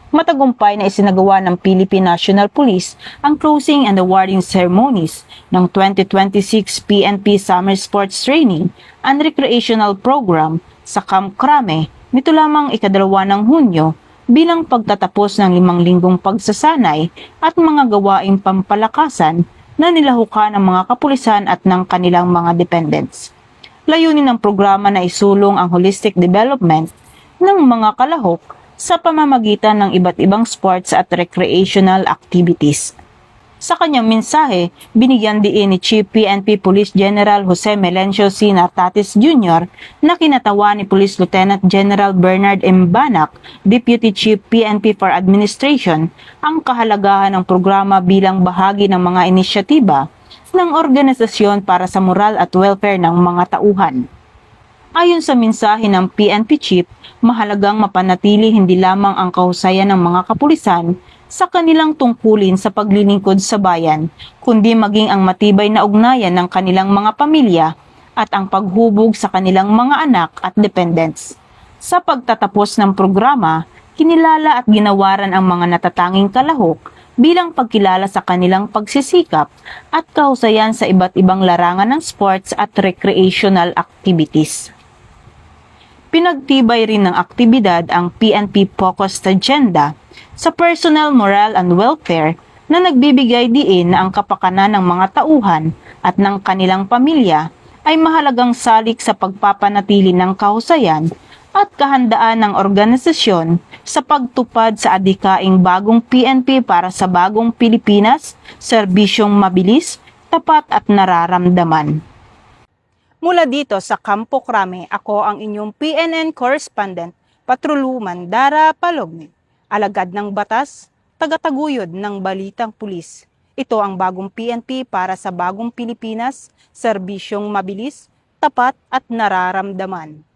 Matagumpay na isinagawa ng Philippine National Police ang closing and awarding ceremonies ng 2026 PNP Summer Sports Training and Recreational Program sa Camp Crame nito lamang ikadalawa ng Hunyo bilang pagtatapos ng 5 linggong pagsasanay at mga gawaing pampalakasan na nilahukan ng mga kapulisan at ng kanilang mga dependents. Layunin ng programa na isulong ang holistic development ng mga kalahok sa pamamagitan ng iba't ibang sports at recreational activities. Sa kanyang mensahe, binigyan diin ni Chief PNP Police General Jose Melencio C. Natatis Jr. na kinatawa ni Police Lieutenant General Bernard M. Banac, Deputy Chief PNP for Administration, ang kahalagahan ng programa bilang bahagi ng mga inisyatiba ng organisasyon para sa moral at welfare ng mga tauhan. Ayon sa mensahe ng PNP Chief, mahalagang mapanatili hindi lamang ang kahusayan ng mga kapulisan sa kanilang tungkulin sa paglilingkod sa bayan, kundi maging ang matibay na ugnayan ng kanilang mga pamilya at ang paghubog sa kanilang mga anak at dependents. Sa pagtatapos ng programa, kinilala at ginawaran ang mga natatanging kalahok bilang pagkilala sa kanilang pagsisikap at kahusayan sa iba't ibang larangan ng sports at recreational activities. Pinagtibay rin ng aktibidad ang PNP Focused Agenda sa personal moral and welfare na nagbibigay diin na ang kapakanan ng mga tauhan at ng kanilang pamilya ay mahalagang salik sa pagpapanatili ng kahusayan at kahandaan ng organisasyon sa pagtupad sa adhikaing bagong PNP para sa bagong Pilipinas, serbisyong mabilis, tapat at nararamdaman. Mula dito sa Campo Crame, ako ang inyong PNN correspondent, Patroluman Dara Palogni, alagad ng batas, tagataguyod ng balitang pulis. Ito ang bagong PNP para sa bagong Pilipinas, serbisyong mabilis, tapat at nararamdaman.